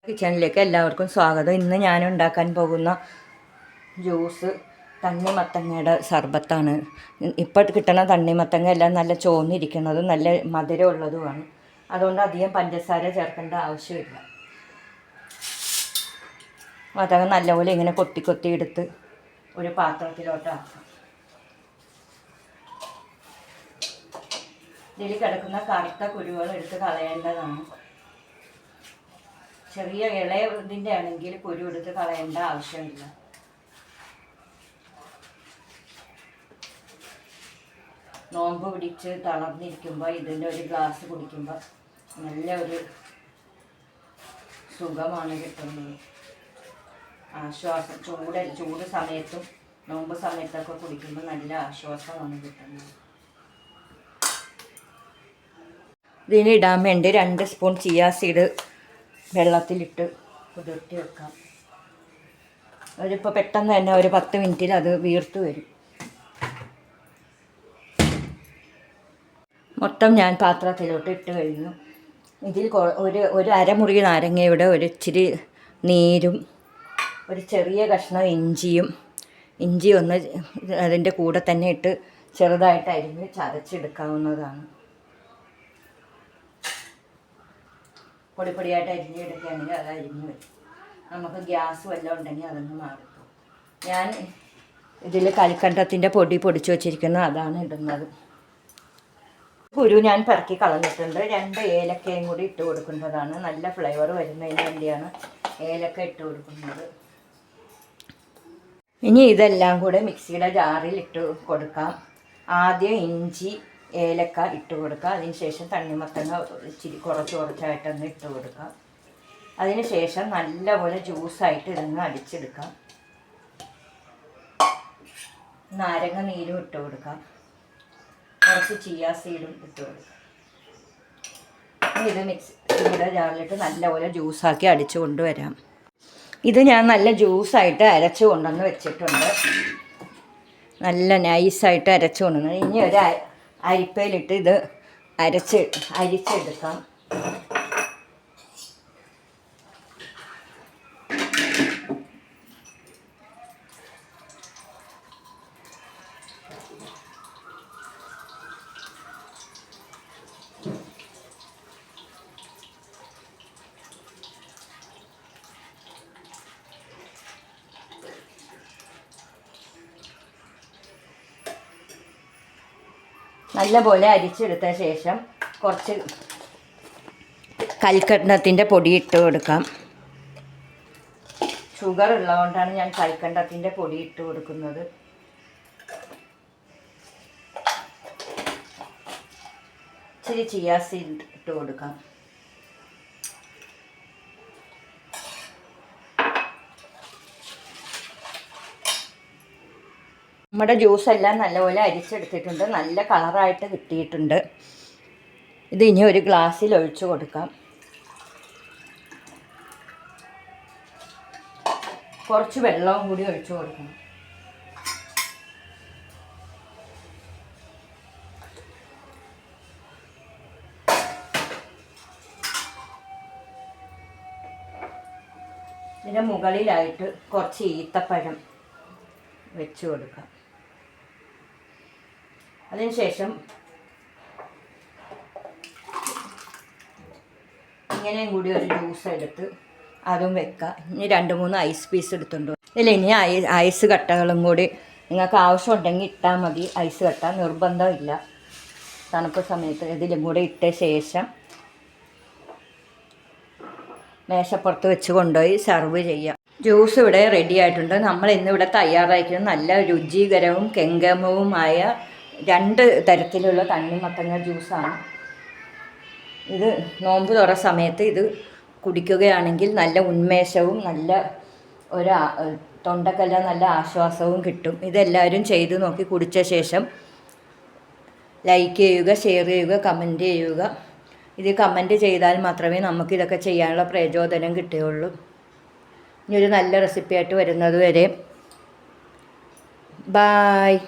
കിച്ചണിലേക്ക് എല്ലാവർക്കും സ്വാഗതം. ഇന്ന് ഞാൻ ഉണ്ടാക്കാൻ പോകുന്ന ജ്യൂസ് തണ്ണിമത്തങ്ങയുടെ സർബത്താണ്. ഇപ്പോൾ കിട്ടുന്ന തണ്ണിമത്തങ്ങ എല്ലാം നല്ല ചോന്നിരിക്കുന്നതും നല്ല മധുരമുള്ളതുമാണ്. അതുകൊണ്ട് അധികം പഞ്ചസാര ചേർക്കേണ്ട ആവശ്യമില്ല. മത്തങ്ങ നല്ലപോലെ ഇങ്ങനെ കൊത്തി കൊത്തി എടുത്ത് ഒരു പാത്രത്തിലോട്ട് ആക്കാം. ഇതിൽ കിടക്കുന്ന കറുത്ത കുരുകൾ എടുത്ത് കളയേണ്ടതാണ്. ചെറിയ ഇളയതിൻ്റെ ആണെങ്കിൽ കുരു എടുത്ത് കളയേണ്ട ആവശ്യമില്ല. നോമ്പ് പിടിച്ച് തളർന്നിരിക്കുമ്പോൾ ഇതിൻ്റെ ഒരു ഗ്ലാസ് കുടിക്കുമ്പോൾ നല്ല ഒരു സുഖമാണ് കിട്ടുന്നത്. ആശ്വാസം. ചൂട് സമയത്തും നോമ്പ് സമയത്തൊക്കെ കുടിക്കുമ്പോൾ നല്ല ആശ്വാസമാണ് കിട്ടുന്നത്. ഇതിനിടാൻ വേണ്ടി 2 സ്പൂൺ ചിയാ സീഡ് വെള്ളത്തിലിട്ട് കുതിർത്തി വെക്കാം. അതിപ്പോൾ പെട്ടെന്ന് തന്നെ ഒരു 10 മിനിറ്റിൽ അത് വീർത്ത് വരും. മൊത്തം ഞാൻ പാത്രത്തിലോട്ട് ഇട്ട് കഴിഞ്ഞു. ഇതിൽ ഒരു അരമുറി നാരങ്ങയുടെ ഒരു ഇച്ചിരി നീരും ഒരു ചെറിയ കഷ്ണം ഇഞ്ചി ഒന്ന് അതിൻ്റെ കൂടെ തന്നെ ഇട്ട് ചെറുതായിട്ട് അരിഞ്ഞ് ചതച്ചെടുക്കാവുന്നതാണ്. പൊടിയായിട്ട് അരിഞ്ഞെടുക്കുകയാണെങ്കിൽ അത് അരിഞ്ഞ് വരും. നമുക്ക് ഗ്യാസ് വല്ലതും ഉണ്ടെങ്കിൽ അതൊന്ന് മാറിക്കും. ഞാൻ ഇതിൽ കൽക്കണ്ടത്തിൻ്റെ പൊടി പൊടിച്ച് വച്ചിരിക്കുന്നത് അതാണ് ഇടുന്നത്. കുരു ഞാൻ പെറുക്കി കളഞ്ഞിട്ടുണ്ട്. 2 ഏലക്കയും കൂടി ഇട്ട് കൊടുക്കേണ്ടതാണ്. നല്ല ഫ്ലേവർ വരുന്നതിന് വേണ്ടിയാണ് ഏലക്ക ഇട്ട് കൊടുക്കുന്നത്. ഇനി ഇതെല്ലാം കൂടെ മിക്സിയുടെ ജാറിൽ ഇട്ട് കൊടുക്കാം. ആദ്യം ഇഞ്ചി ഏലക്ക ഇട്ട് കൊടുക്കുക. അതിന് ശേഷം തണ്ണിമത്തങ്ങ ഇച്ചിരി കുറച്ചായിട്ടൊന്ന് ഇട്ട് കൊടുക്കാം. അതിന് ശേഷം നല്ലപോലെ ജ്യൂസായിട്ട് ഇതൊന്ന് അടിച്ചെടുക്കാം. നാരങ്ങ നീരും ഇട്ട് കൊടുക്കാം. കുറച്ച് ചിയാ സീഡും ഇട്ട് കൊടുക്കാം. ഇത് മിക്സിയുടെ ജാറിലിട്ട് നല്ലപോലെ ജ്യൂസാക്കി അടിച്ചു കൊണ്ടുവരാം. ഇത് ഞാൻ നല്ല ജ്യൂസായിട്ട് അരച്ച് കൊണ്ടുവന്ന് വെച്ചിട്ടുണ്ട്. നല്ല നൈസായിട്ട് അരച്ച് കൊണ്ടുവന്നത്. ഇനി ഒരു അരിപ്പയിലിട്ട് ഇത് അരിച്ചെടുക്കാം. നല്ലപോലെ അരിച്ചെടുത്ത ശേഷം കുറച്ച് കൽക്കണ്ടത്തിൻ്റെ പൊടി ഇട്ട് കൊടുക്കാം. ഷുഗർ ഉള്ളതുകൊണ്ടാണ് ഞാൻ കൽക്കണ്ടത്തിൻ്റെ പൊടി ഇട്ട് കൊടുക്കുന്നത്. ഇച്ചിരി ചിയാ സീഡ് ഇട്ട് കൊടുക്കാം. നമ്മുടെ ജ്യൂസെല്ലാം നല്ലപോലെ അരിച്ചെടുത്തിട്ടുണ്ട്. നല്ല കളറായിട്ട് കിട്ടിയിട്ടുണ്ട്. ഇത് ഇനി ഒരു ഗ്ലാസ്സിൽ ഒഴിച്ച് കൊടുക്കാം. കുറച്ച് വെള്ളവും കൂടി ഒഴിച്ച് കൊടുക്കണം. ഇതിൻ്റെ മുകളിലായിട്ട് കുറച്ച് ഈത്തപ്പഴം വെച്ച് കൊടുക്കാം. അതിനുശേഷം ഇങ്ങനെയും കൂടി ഒരു ജ്യൂസ് എടുത്ത് അതും വെക്കാം. ഇനി 2-3 ഐസ് പീസ് എടുത്തുകൊണ്ട് ഇതിൽ ഇനി ഐസ് കട്ടകളും കൂടി നിങ്ങൾക്ക് ആവശ്യമുണ്ടെങ്കിൽ ഇട്ടാൽ മതി. ഐസ് കട്ട നിർബന്ധമില്ല. തണുപ്പ് സമയത്ത് ഇതിലും കൂടി ഇട്ട ശേഷം മേശപ്പുറത്ത് വെച്ച് കൊണ്ടുപോയി സർവ് ചെയ്യാം. ജ്യൂസ് ഇവിടെ റെഡി ആയിട്ടുണ്ട്. നമ്മൾ ഇന്നിവിടെ തയ്യാറാക്കുന്നത് നല്ല രുചികരവും കെങ്കമവുമായ 2 തരത്തിലുള്ള തണ്ണിമത്തങ്ങ ജ്യൂസാണ്. ഇത് നോമ്പ് തുറ സമയത്ത് ഇത് കുടിക്കുകയാണെങ്കിൽ നല്ല ഉന്മേഷവും നല്ല തൊണ്ടക്കെല്ലാം നല്ല ആശ്വാസവും കിട്ടും. ഇതെല്ലാവരും ചെയ്ത് നോക്കി കുടിച്ച ശേഷം ലൈക്ക് ചെയ്യുക, ഷെയർ ചെയ്യുക, കമൻറ്റ് ചെയ്യുക. ഇത് കമൻറ്റ് ചെയ്താൽ മാത്രമേ നമുക്കിതൊക്കെ ചെയ്യാനുള്ള പ്രചോദനം കിട്ടുകയുള്ളൂ. ഇനി ഒരു നല്ല റെസിപ്പിയായിട്ട് വരുന്നത് വരെ ബായ്.